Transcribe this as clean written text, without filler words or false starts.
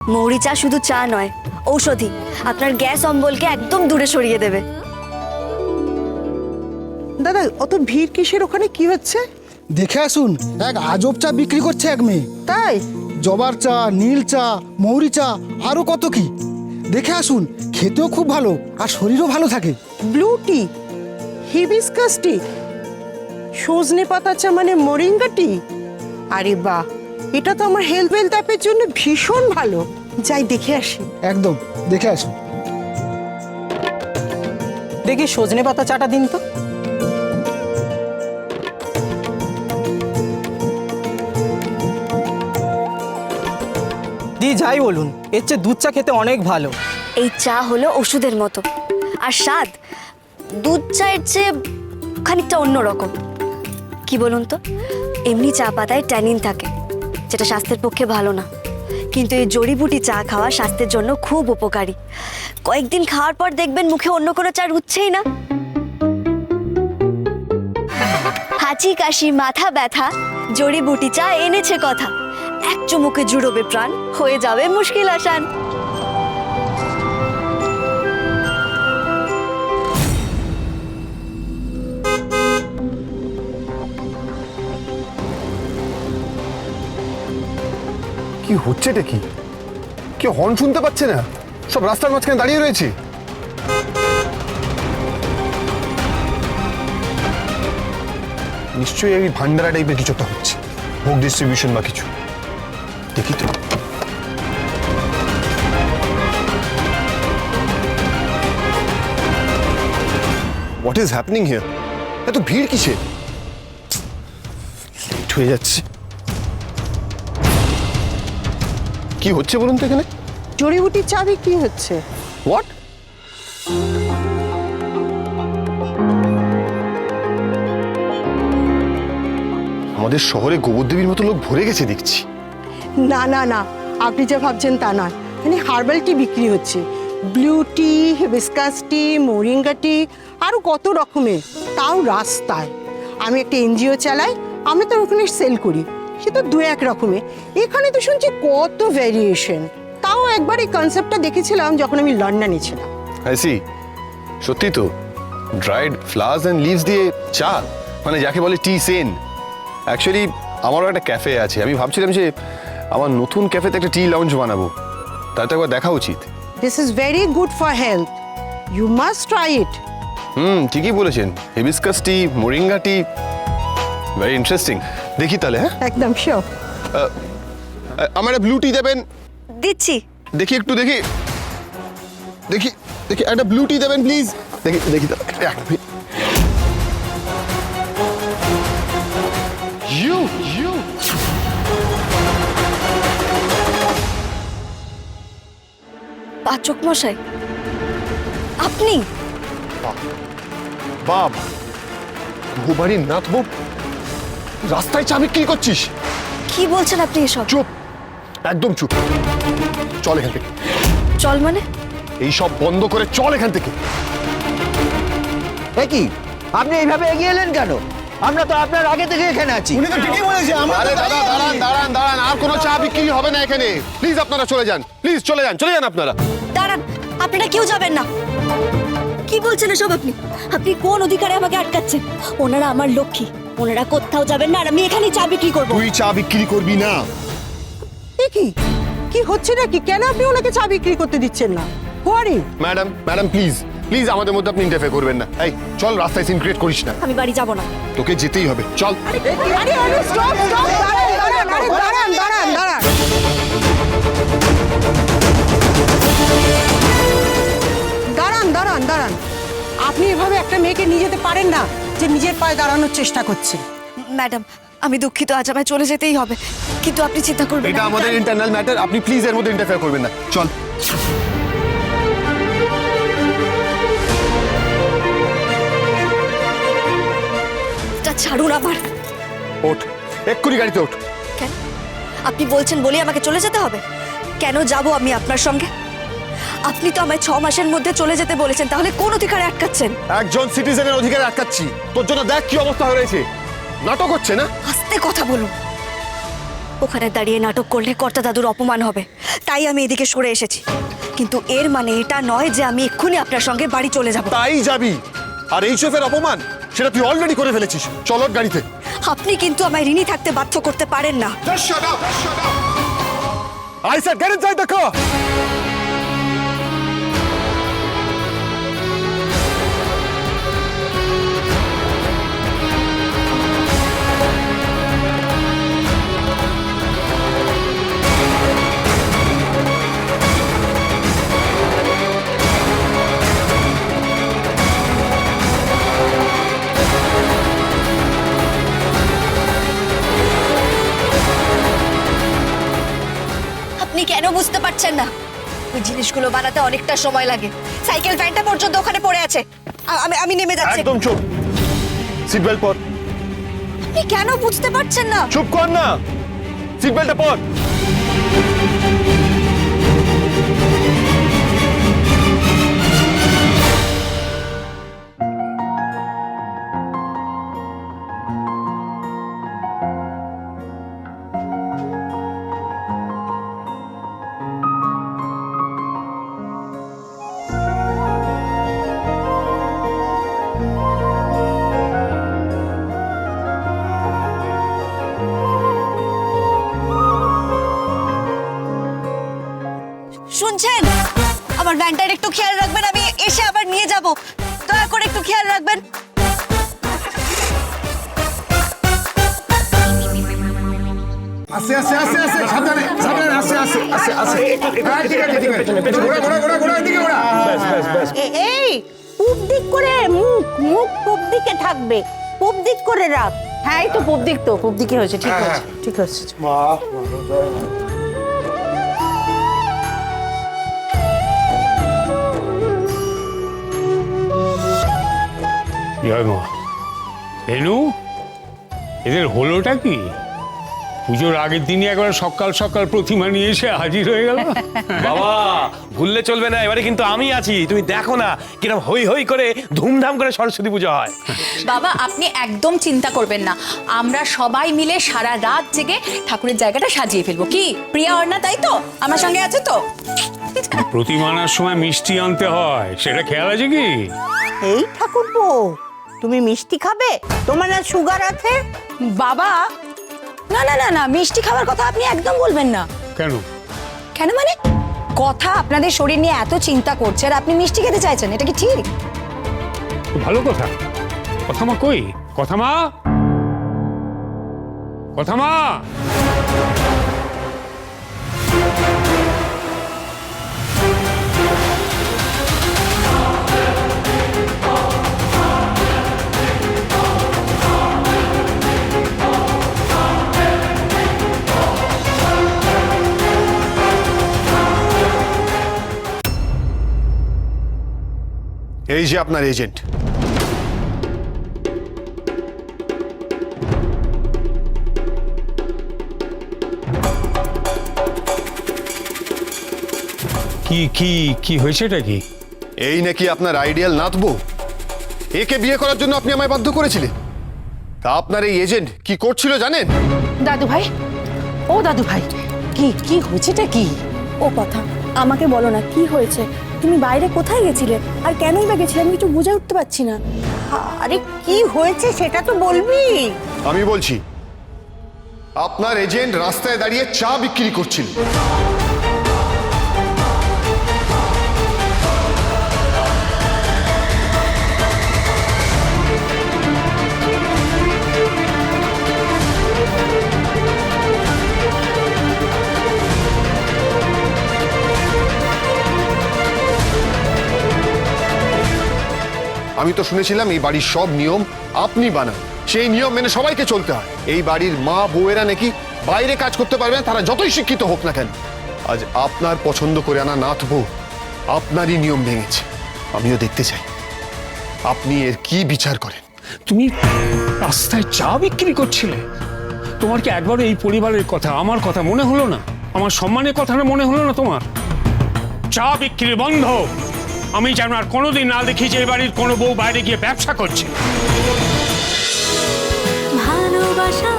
মৌরি চা শুধু চা নয়, ঔষধি। আপনার গ্যাস অম্বলকে একদম দূরে সরিয়ে দেবে। দাদা, অত ভিড় কিসের? ওখানে কি হচ্ছে? দেখে আসুন, এক আজব চা বিক্রি করছে এক মেয়ে। তাই? জবার চা, নীল চা, মৌরি চা, আরো কত কি। দেখে আসুন, খেতেও খুব ভালো আর শরীরও ভালো থাকে। ব্লু টি, হিবিস্কাস টি, সজনে পাতা চা মানে মোরিঙ্গা টি। আরে বাহ, এটা তো আমার হেলথ অ্যাপের জন্য ভীষণ ভালো। যাই দেখে আসি। একদম, দেখে আসুন। দেখি সজনে পাতা চাটা দিন তো। দি যাই বলুন, এর চেয়ে দুধ চা খেতে অনেক ভালো। এই চা হলো ওষুধের মতো, আর স্বাদ দুধ চায়ের চেয়ে খানিকটা অন্যরকম। কি বলুন তো, এমনি চা পাতায় ট্যানিন থাকে, যেটা স্বাস্থ্যের পক্ষে ভালো না। কিন্তু এই জড়িবুটি চা খাওয়া স্বাস্থ্যের জন্য খুব উপকারী। কয়েকদিন খাওয়ার পর দেখবেন মুখে অন্য কোনো চা রুচছেই না। হাঁচি কাশি মাথা ব্যথা, জড়িবুটি চা এনেছে কথা। এক চুমুকে জুড়োবে প্রাণ, হয়ে যাবে মুশকিল আসান। কি হচ্ছেটা কি? কেউ হর্ন শুনতে পাচ্ছে না, সব রাস্তার মাঝখানে দাঁড়িয়ে রয়েছে। নিশ্চয়ই এই ভান্ডারা টাইপের কিছু একটা হচ্ছে, ভোগ ডিস্ট্রিবিউশন বা কিছু। দেখি তো। What is happening here? এত ভিড় কিসে? লেট হয়ে যাচ্ছে। কি হচ্ছে বলুন তো এখানে? জড়িবুটির চা বিক্রি হচ্ছে। হোয়াট? আমাদের শহরে গোবরদেবীর মতো লোক ভরে গেছে দেখছি। না না না, আপনি যা ভাবছেন তা নয়। মানে হার্বাল টি বিক্রি হচ্ছে, ব্লু টি, হিবিস্কাস টি, মোরিঙ্গা টি, আরও কত রকমের, তাও রাস্তায়। আমি একটা এনজিও চালাই, আমি তো ওখানে সেল করি। সে তো দু এক রকমের, এখানে তো শুনছি কত ভ্যারিয়েশন। তাও একবার এই কনসেপ্টটা দেখেছিলাম যখন আমি লন্ডনে ছিলাম। আইসি, সত্যি তো, ড্রাইড ফ্লাওয়ার্স এন্ড লিভস দিয়ে চা, মানে যাকে বলে টি সেন। অ্যাকচুয়ালি আমারও একটা ক্যাফে আছে, আমি ভাবছিলাম যে আমার নতুন ক্যাফেতে একটা টি লাউঞ্জ বানাবো, তাতে একবার দেখা উচিত। This is very good for health, you must try it. ঠিকই বলেছেন, hibiscus tea, moringa tea, very interesting. দেখি তাহলে। হ্যাঁ, একদম শিওর। আমার একটা ব্লু টি দেবেন। দিচ্ছি। দেখি একটু, দেখি দেখি দেখি একটা ব্লু টি দেবেন প্লিজ। দেখি দেখি ইউ ইউ পাচক মশাই, আপনি? বাব, বাড়ির নাথ বউ, রাস্তায় চা বিক্রি করছিস? কি বলছেন আপনি এসব? চুপ, একদম চুপ। চল এখান থেকে। চল মানে? এই সব বন্ধ করে চল এখান থেকে। কি আপনি এইভাবে এগিয়ে এলেন কেন? আমরা তো আপনার আগে থেকে এখানে আছি। উনি তো ঠিকই বলেছে। আরে দাদা, দাঁড়ান দাঁড়ান দাঁড়ান, আর কোনো চা বিক্রি হবে না এখানে। প্লিজ আপনারা চলে যান, প্লিজ চলে যান, চলে যান আপনারা। দাঁড়ান, আপনারা কেউ যাবেন না। কি বলছেন এসব আপনি? আপনি কোন অধিকারে আমাকে আটকাচ্ছেন? ওনারা আমার লক্ষ্মী, ওনারা কোথাও যাবেন না, আর আমি এখানেই চা বিক্রি করবো। তুই চা বিক্রি করবি না? কি কি হচ্ছে নাকি? কেন আপনি ওনাকে চা বিক্রি করতে দিচ্ছেন না? হোয়ারি? ম্যাডাম, ম্যাডাম প্লিজ প্লিজ আমাদের মধ্যে আপনি ইন্টারফেয়ার করবেন না। এই চল, রাস্তায় সিন ক্রিয়েট করিস না। আমি বাড়ি যাব না। তোকে যেতেই হবে, চল। আরে আরে স্টপ স্টপ, দাঁড়ান দাঁড়ান, আরে দাঁড়ান দাঁড়ান দাঁড়ান দাঁড়ান দাঁড়ান দাঁড়ান। আপনি এভাবে একটা মেয়েকে নিয়ে যেতে পারেন না যে নিজের পায়ে দাঁড়ানোর চেষ্টা করছে। ম্যাডাম, আমি দুঃখিত, আজ আমায় চলে যেতেই হবে, কিন্তু আপনি চিন্তা করবেন না। এটা আমাদের ইন্টারনাল ম্যাটার, আপনি প্লিজ এর মধ্যে ইন্টারফেয়ার করবেন না। চল। এটা ছাড়ুন আমার। ওঠ, এক্ষুনি গাড়িতে ওঠ। কেন? আপনি বলছেন বলে আমাকে চলে যেতে হবে? কেন যাব আমি আপনার সঙ্গে? আপনি তো আমায় 6 মাসের মধ্যে চলে যেতে বলেছেন, তাহলে কোন অধিকারে আটকাচ্ছেন? একজন সিটিজেনের অধিকার আটকাচ্ছি? তোর জন্য দেখ কি অবস্থা হয়েছে। নাটক হচ্ছে না? আস্তে কথা বলুন। ওখানে দাঁড়িয়ে নাটক করলে কর্তা দাদুর অপমান হবে। তাই আমি এদিকে সরে এসেছি, কিন্তু এর মানে এটা নয় যে আমি এক্ষুনি আপনার সঙ্গে বাড়ি চলে যাব। তাই যাবি? আর এই শেফের অপমান সেটা তুই অলরেডি করে ফেলেছিস। চল ওর গাড়িতে। আপনি কিন্তু আমায় ঋণী থাকতে বাধ্য করতে পারেন না। I said get inside the car. আপনি কেন বুঝতে পারছেন না? ওই জিনিসগুলো বানাতে অনেকটা সময় লাগে। সাইকেল ফ্যানটা পর্যন্ত ওখানে পড়ে আছে। আমি নেমে যাচ্ছি। একদম চুপ। সিট বেল্ট পর। আপনি কেন বুঝতে পারছেন না? চুপ কর না। সিট বেল্টটা পর। শুনছেন? আমার ভ্যানটার একটু খেয়াল রাখবেন, আমি এসে আবার নিয়ে যাব। দয়া করে একটু খেয়াল রাখবেন। আস্তে আস্তে আস্তে আস্তে সাবধানে সাবধানে আস্তে আস্তে আস্তে আস্তে হ্যাঁ ঠিক আছে ঠিক আছে ঘোরা ঘোরা ঘোরা ঘোরা এদিকে ঘোরা এই পূব দিক করে মুখ মুখ পূব দিকে থাকবে, পূব দিক করে রাখ। হ্যাঁ এই তো পূব দিক, তো পূব দিকে হয়েছে, ঠিক আছে ঠিক আছে। জয় মা। রেনু, এদের হলোটা কি? পুজোর আগের দিনই একবার সকাল সকাল প্রতিমা নিয়ে এসে হাজির হয়ে গেল। বাবা ভুললে চলবে না, এবারে কিন্তু আমি আছি। তুমি দেখো না কিরকম হই হই করে ধুমধাম করে সরস্বতী পুজো হয়। বাবা আপনি একদম চিন্তা করবেন না, আমরা সবাই মিলে সারা রাত জেগে ঠাকুরের জায়গাটা সাজিয়ে ফেলবো। কি প্রিয়া অর্ণা, তাই তো? আমার সঙ্গে আছে তো? প্রতিমা আনার সময় মিষ্টি আনতে হয়, সেটা খেয়াল আছে কি? এই ঠাকুরপো, তুমি মিষ্টি খাবে? তোমার না সুগার আছে? বাবা না না না না, মিষ্টি খাওয়ার কথা আপনি একদম বলবেন না। কেন? কেন মানে? কথা আপনাদের শরীর নিয়ে এত চিন্তা করছে আর আপনি মিষ্টি খেতে চাইছেন, এটা কি ঠিক? ভালো কথা। কথা মা কই? কথা মা, কথা মা। এই যে আপনার এজেন্ট। কি কি কি হয়েছে এটা কি? এই নাকি আপনার আইডিয়াল নাতবো? একে বিয়ে করার জন্য আপনি আমায় বাধ্য করেছিলেন। তা আপনার এই এজেন্ট কি করছিল জানেন? দাদু ভাই, ও দাদু ভাই, কি কি হয়েছেটা কি? ও কথা আমাকে বলো না, কি হয়েছে? তুমি বাইরে কোথায় গেছিলে আর কেনই বা গেছিলে? আমি কিছু বুঝে উঠতে পারছি না। আরে কি হয়েছে সেটা তো বলবি। আমি বলছি, আপনার এজেন্ট রাস্তায় দাঁড়িয়ে চা বিক্রি করছিল। আমি তো শুনেছিলাম এই বাড়ির সব নিয়ম আপনি বানান, সেই নিয়ম মেনে সবাইকে চলতে হয়। এই বাড়ির মা বউয়েরা নাকি বাইরে কাজ করতে পারবে না, তারা যতই শিক্ষিত হোক না কেন। আজ আপনার পছন্দ করে আনা নাথ বউ আপনারই নিয়ম ভেঙেছে। আমিও দেখতে চাই আপনি এর কি বিচার করেন। তুমি রাস্তায় চা বিক্রি করছিলে? তোমার কি একবারও এই পরিবারের কথা, আমার কথা মনে হলো না? আমার সম্মানের কথাটা মনে হলো না তোমার? চা বিক্রি বন্ধ। আমি যেন আর কোনোদিন না দেখি যে এই বাড়ির কোনো বউ বাইরে গিয়ে ব্যবসা করছে। ভালোবাসা